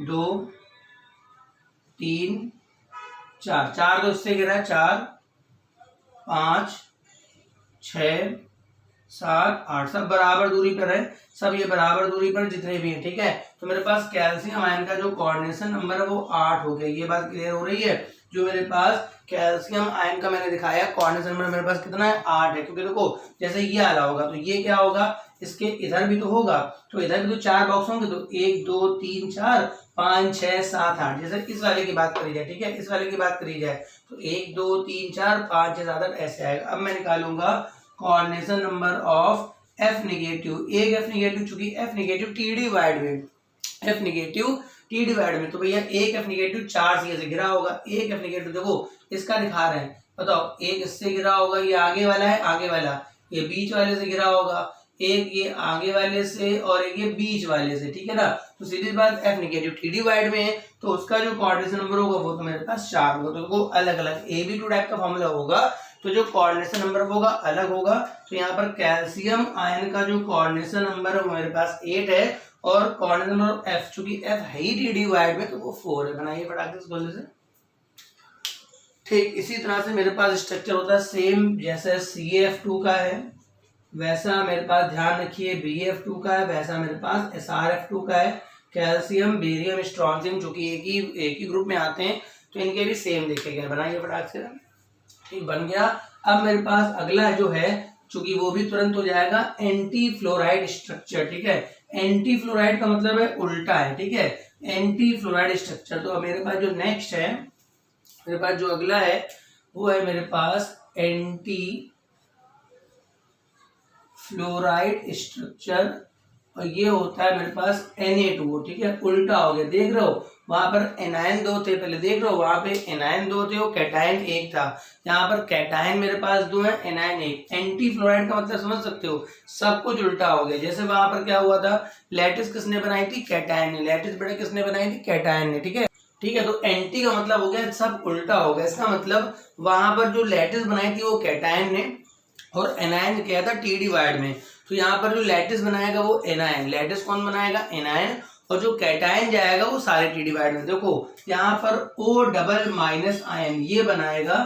2 3 4, 4 तो इससे गिरा है, 4 5 6 7 8, सब बराबर दूरी पर है, सब ये बराबर दूरी पर जितने भी हैं। ठीक है, तो मेरे पास कैल्शियम आयन का जो कोऑर्डिनेशन नंबर है वो 8 हो गया। ये बात क्लियर हो रही है। जो मेरे पास कैल्शियम आयन का मैंने दिखाया कोऑर्डिनेशन नंबर मेरे पास कितना है 8 है। क्योंकि देखो जैसे ये आला होगा तो ये क्या होगा, इसके इधर भी तो होगा, तो इधर भी तो 4 बॉक्स होंगे, तो 1 2 3 4 5 6 7 8। जैसे इस वाले की बात करी जाए, ठीक है, इस वाले की बात करी जाए तो 1 2 3 4 5 6 7 8 ऐसे आएगा। अब मैं निकालूंगा coordination number of F negative. एक एफ निगेटिव, चूंकि एफ निगेटिव टी डिवाइड में, एफ निगेटिव टी डिवाइड में, तो भैया एक एफ निगेटिव 4 से गिरा होगा। एक एफ निगेटिव देखो इसका दिखा रहे हैं, बताओ, एक इससे गिरा होगा, ये आगे वाला है, आगे वाला ये बीच वाले से गिरा होगा, एक ये आगे वाले से और एक ये बीच वाले से। ठीक है ना, तो सीधी बात एफ निगेटिव टी डिवाइड में है तो उसका जो कोऑर्डिनेशन नंबर होगा वो तो मेरे पास 4 होगा। तो अलग अलग AB2 टाइप का फॉर्मूला होगा, तो जो कोऑर्डिनेशन नंबर होगा अलग होगा। तो यहाँ पर कैल्शियम आयन का जो कोऑर्डिनेशन नंबर है वो मेरे पास 8 है और कोऑर्डिनेशन नंबर एफ, चूंकि एफ है ही टी डिवाइड में तो वो 4 है। बनाइए फटाक से गोले से। ठीक इसी तरह से मेरे पास स्ट्रक्चर होता है सेम, जैसे CF2 का है वैसा मेरे पास ध्यान रखिए BF2 का है, वैसा मेरे पास SRF2 का है। कैल्शियम, बेरियम, स्ट्रॉन्जियम जो कि एक ही ग्रुप में आते हैं तो इनके भी सेम देखे गए। बनाइए फटाक से। ठीक बन गया। अब मेरे पास अगला जो है, चूंकि वो भी तुरंत हो जाएगा, एंटी फ्लोराइड स्ट्रक्चर। ठीक है, एंटी फ्लोराइड का मतलब है उल्टा है। ठीक है, एंटी फ्लोराइड स्ट्रक्चर। तो मेरे पास जो नेक्स्ट है, मेरे पास जो अगला है वो है मेरे पास एंटी फ्लोराइड स्ट्रक्चर और ये होता है मेरे पास Na2O। ठीक है, उल्टा हो गया, देख रहे हो वहां पर एनायन 2 थे, पहले देख रहे हो वहां पे एनायन 2 थे और कैटायन 1 था। यहाँ पर कैटायन मेरे पास 2 है, एनायन 1। एंटी फ्लोराइड का मतलब समझ सकते हो, सब कुछ उल्टा हो गया। जैसे वहां पर क्या हुआ था, लैटिस किसने बनाई थी, कैटायन ने। लैटिस बड़े किसने बनाई थी, कैटायन ने। ठीक है, ठीक है, तो एंटी का मतलब हो गया सब उल्टा हो गया। इसका मतलब वहां पर जो लैटिस बनाई थी वो कैटायन ने और एनायन किया था टी डिवाइड में। तो यहाँ पर जो लैटिस बनाएगा वो एनायन, लैटिस कौन बनाएगा, एनायन, और जो कैटायन जाएगा वो सारे टी डिवाइड में। देखो यहाँ पर O डबल आयन ये बनाएगा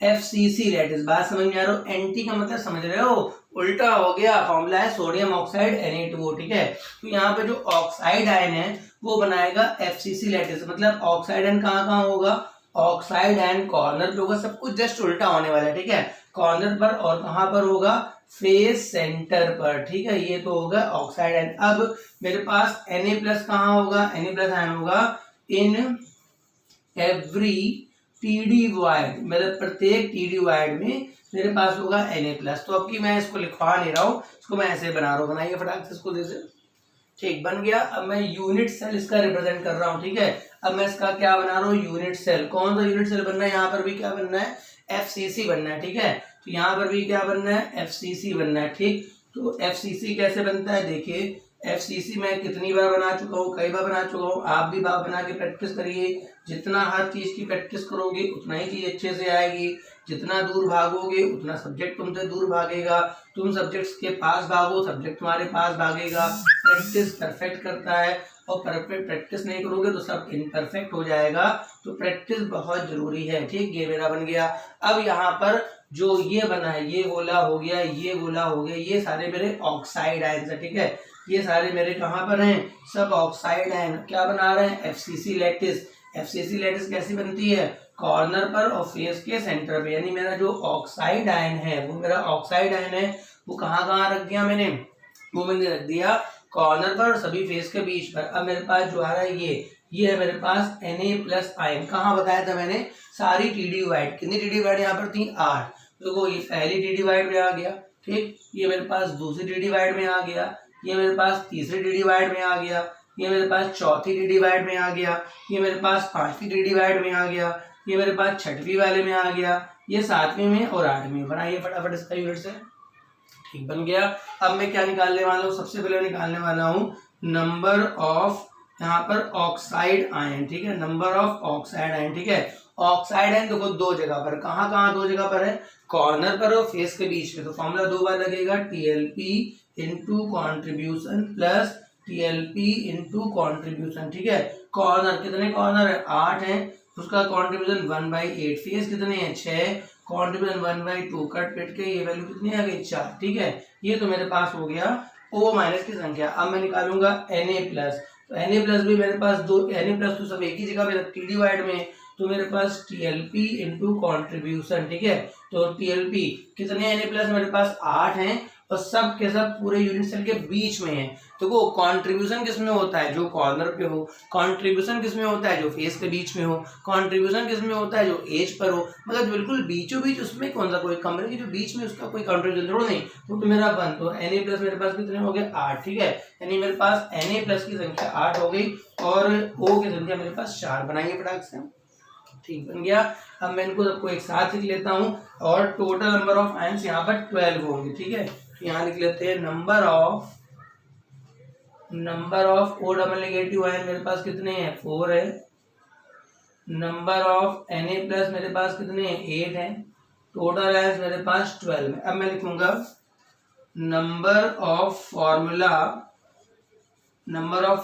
FCC लैटिस। बात समझ में आ रहा हो, एंटी का मतलब समझ रहे हो, उल्टा हो गया। फॉर्मूला है सोडियम ऑक्साइड Na2O। ठीक है, तो यहाँ पे जो ऑक्साइड आयन है वो बनाएगा FCC लैटिस। मतलब ऑक्साइड आयन कहाँ कहाँ होगा, ऑक्साइड आयन कॉर्नर पे होगा, सब कुछ जस्ट उल्टा होने वाला है। ठीक है, कॉर्नर पर, और कहाँ पर होगा, फेस सेंटर पर। ठीक है, ये तो होगा ऑक्साइड आयन। अब मेरे पास Na+ कहाँ होगा, Na+ आयन होगा इन एवरी टी डिवाइड, मतलब प्रत्येक टी डिवाइड में मेरे पास होगा Na+। तो अब की मैं इसको लिखवा नहीं रहा हूँ, इसको मैं ऐसे बना रहा हूँ। बनाइए फटाक से इसको जैसे। ठीक बन गया। अब मैं यूनिट सेल इसका रिप्रेजेंट कर रहा हूँ। ठीक है, अब मैं इसका क्या बना रहा हूँ, यूनिट सेल। कौन सा यूनिट सेल बनना है, यहाँ पर भी क्या बनना है, FCC बनना है। ठीक है, तो यहाँ पर भी क्या बनना है, FCC बनना है। ठीक, तो FCC कैसे बनता है, देखिए FCC मैं कितनी बार बना चुका हूँ, कई बार बना चुका हूँ। आप भी बार बना के प्रैक्टिस करिए। जितना हर चीज की प्रैक्टिस करोगे उतना ही चीज अच्छे से आएगी। जितना दूर भागोगे उतना सब्जेक्ट तुमसे दूर भागेगा। तुम सब्जेक्ट्स के पास भागो, सब्जेक्ट तुम्हारे पास भागेगा। प्रैक्टिस परफेक्ट करता है, और परफेक्ट प्रैक्टिस नहीं करोगे तो सब इनपरफेक्ट हो जाएगा। तो प्रैक्टिस बहुत जरूरी है। ठीक, ये मेरा बन गया। अब यहाँ पर जो ये बना है, ये गोला हो गया, ये गोला हो गया, ये सारे मेरे ऑक्साइड आयन है। ठीक है, ये सारे मेरे कहाँ पर हैं, सब ऑक्साइड आयन। क्या बना रहे हैं, FCC लैटिस। FCC लैटिस कैसी बनती है, कॉर्नर पर और फेस के सेंटर पे। यानी मेरा जो ऑक्साइड आयन है, वो मेरा ऑक्साइड आयन है, वो कहाँ कहाँ रख दिया मैंने, वो मैंने रख दिया कॉर्नर पर और सभी फेस के बीच पर। अब मेरे पास जो आ रहा है ये है मेरे पास Na+ आयन। कहाँ बताया था मैंने, सारी TD-वाइड। कितनी TD-वाइड यहाँ पर थी, 8। देखो ये पहली TD-वाइड में आ गया। ठीक, ये मेरे पास दूसरी TD-वाइड में आ गया, ये मेरे पास तीसरी TD-वाइड में आ गया, ये मेरे पास चौथी TD-वाइड में आ गया, ये मेरे पास पांचवी TD-वाइड में आ गया, ये मेरे पास छठवीं वाले में आ गया, ये सातवीं में और आठवीं में। बनाइए फटाफट इसका यूनिट से। ठीक, बन गया। अब मैं क्या निकालने वाला हूँ, सबसे पहले निकालने वाला हूँ नंबर ऑफ यहाँ पर ऑक्साइड आयन। ठीक है, नंबर ऑफ ऑक्साइड आयन। ठीक है, ऑक्साइड आयन देखो दो जगह पर, कहाँ कहाँ दो जगह पर है, कॉर्नर पर और फेस के बीच में। तो फॉर्मूला दो बार लगेगा, TLP into contribution plus TLP into contribution. ठीक है, कॉर्नर कितने कॉर्नर है, 8 है, उसका कॉन्ट्रीब्यूशन 1/8। फेस कितने हैं, 6, कॉन्ट्रीब्यूशन 1/2। कट पिट के ये वैल्यू कितनी आ गई, 4। ठीक है, ये तो मेरे पास हो गया O- की संख्या। अब मैं निकालूंगा Na+। तो Na+ भी मेरे पास दो, Na+ तो सब एक ही जगह पे TD-वाइड में, तो मेरे पास TLP इंटू कॉन्ट्रीब्यूशन। ठीक है, तो TLP कितने Na+ मेरे पास 8 हैं, और सब के सब पूरे यूनिट सेल के बीच में है। तो वो कंट्रीब्यूशन किसमें होता है, जो कॉर्नर पे हो। कंट्रीब्यूशन किसमें होता है, जो फेस के बीच में हो। कंट्रीब्यूशन किसमें होता है, जो एज पर हो। मगर बिल्कुल बीचों बीच, उसमें कौन सा कोई कमरे के जो बीच में, उसका कोई कंट्रीब्यूशन थोड़ा नहीं। तो मेरा 1। तो Na+ मेरे पास कितने हो गए, 8। ठीक है, यानी मेरे पास Na+ की संख्या 8 हो गई, और O की संख्या मेरे पास 4। बनाइए फटाक से। ठीक, बन गया। अब मैं इनको सबको एक साथ लिख लेता हूँ, और टोटल नंबर ऑफ आयंस यहाँ पर 12 होंगे। ठीक है, यहाँ लिख लेते हैं नंबर ऑफ O- आयन मेरे पास कितने हैं, 4 है। नंबर ऑफ Na+ मेरे पास कितने हैं, 8 है। टोटल आयंस मेरे पास 12 है। अब मैं लिखूंगा number of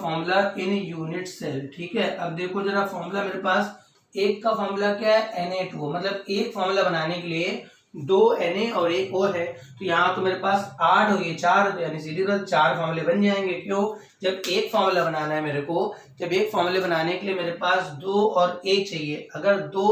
formula in unit cell. ठीक है, अब देखो जरा फॉर्मूला मेरे पास, एक का फॉर्मूला क्या है, Na2। मतलब एक फॉर्मूला बनाने के लिए 2 Na और 1 O है। तो यहाँ तो मेरे पास 8 और ये 4, तो यानी सीधी बात 4 फॉर्मूले बन जाएंगे। क्यों, जब एक फॉर्मूला बनाना है मेरे को, जब एक फॉर्मूले बनाने के लिए मेरे पास 2 और 1 चाहिए। अगर 2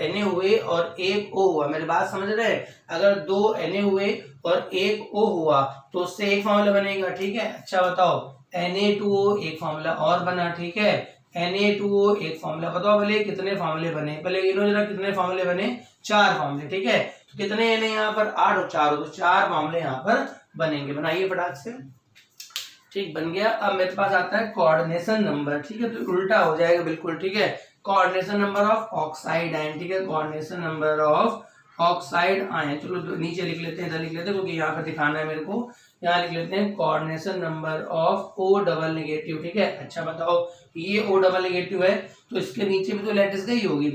Na हुए और 1 O हुआ, मेरी बात समझ रहे हैं, अगर 2 Na हुए और 1 O हुआ तो उससे एक फॉर्मूला बनेगा। ठीक है, अच्छा बताओ, Na2O एक फॉर्मूला और बना। ठीक है, Na2O एक फॉर्मूला, बताओ भले कितने फॉर्मूले बने, पहले गिनो जरा कितने फॉर्मूले बने, 4 फॉर्मूले। ठीक है, तो कितने Na यहाँ पर, 8 और 4, तो 4 फॉर्मूले यहाँ पर बनेंगे। बनाइए फटाक से। ठीक, बन गया। अब मेरे पास आता है कोऑर्डिनेशन नंबर। ठीक है, तो उल्टा हो जाएगा बिल्कुल। ठीक है, coordination number of oxide ion. ठीक है, coordination number of oxide ion. चलो नीचे लिख लेते हैं, इधर लिख लेते हैं, क्योंकि यहाँ पर दिखाना है मेरे को। यहाँ लिख लेते हैं कोऑर्डिनेशन नंबर ऑफ O-। ठीक है, अच्छा बताओ, ये O- है, तो इसके नीचे भी तो लैटिस गई होगी,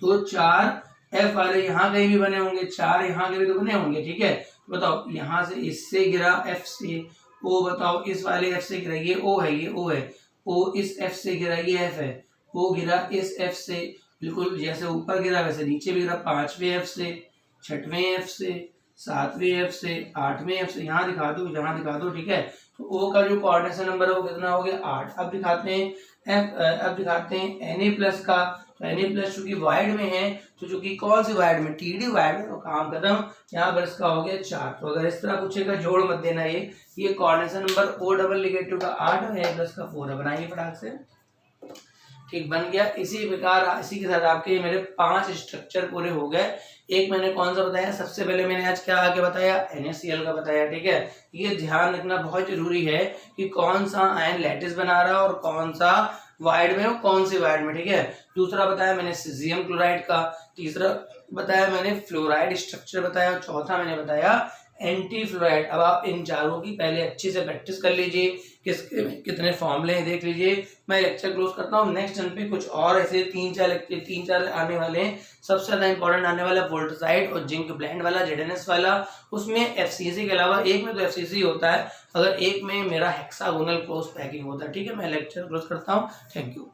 तो 4 F वाले यहाँ कहीं भी बने होंगे, 4 यहाँ के भी तो बने होंगे। ठीक है, तो बताओ यहाँ से इससे गिरा F से O, बताओ इस वाले F से गिरा, ये O है, ये O है, O इस F से गिरा, ये F है, O गिरा इस F से, बिल्कुल जैसे ऊपर गिरा वैसे नीचे भी गिरा, 5वें F से, 6वें F से, 7वें F से, 8वें F से। यहाँ दिखा दो, यहाँ दिखा दो। ठीक है, तो O का जो कोऑर्डिनेशन नंबर है वो कितना हो गया, 8। अब दिखाते हैं अब दिखाते हैं Na+ का। तो Na+ चूंकि वाइड में है, तो चूंकि कौन सी वाइड में, TD वाइड में, तो काम खत्म। यहाँ पर इसका हो गया 4। तो अगर इस तरह पूछेगा जोड़ मत देना। ये कोऑर्डिनेशन नंबर O- का 8 और Na+ का 4 है। बनाइए फटाक से। ठीक, बन गया। इसी प्रकार इसी के साथ आपके मेरे 5 स्ट्रक्चर पूरे हो गए। एक मैंने कौन सा बताया, सबसे पहले मैंने आज क्या आगे बताया, NaCl का बताया। ठीक है, ये ध्यान रखना बहुत जरूरी है कि कौन सा आयन लैटिस बना रहा है और कौन सा वाइड में और कौन से वाइड में, ठीक है। दूसरा बताया मैंने सीजियम क्लोराइड का, तीसरा बताया मैंने फ्लोराइड स्ट्रक्चर बताया, चौथा मैंने बताया एंटी फ्लोराइड। अब आप इन चारों की पहले अच्छे से प्रैक्टिस कर लीजिए, किसके कितने फॉर्मूले हैं देख लीजिए। मैं लेक्चर क्लोज करता हूँ। नेक्स्ट टर्न पे कुछ और ऐसे 3-4 आने वाले हैं। सबसे ज्यादा इंपॉर्टेंट आने वाला वोल्टासाइड और जिंक ब्लेंड वाला, ZNS वाला। उसमें FCC के अलावा एक में तो FCC होता है, अगर एक में मेरा हेक्सागोनल क्रॉस पैकिंग होता है, ठीक है। मैं लेक्चर क्लोज करता हूँ। Thank you.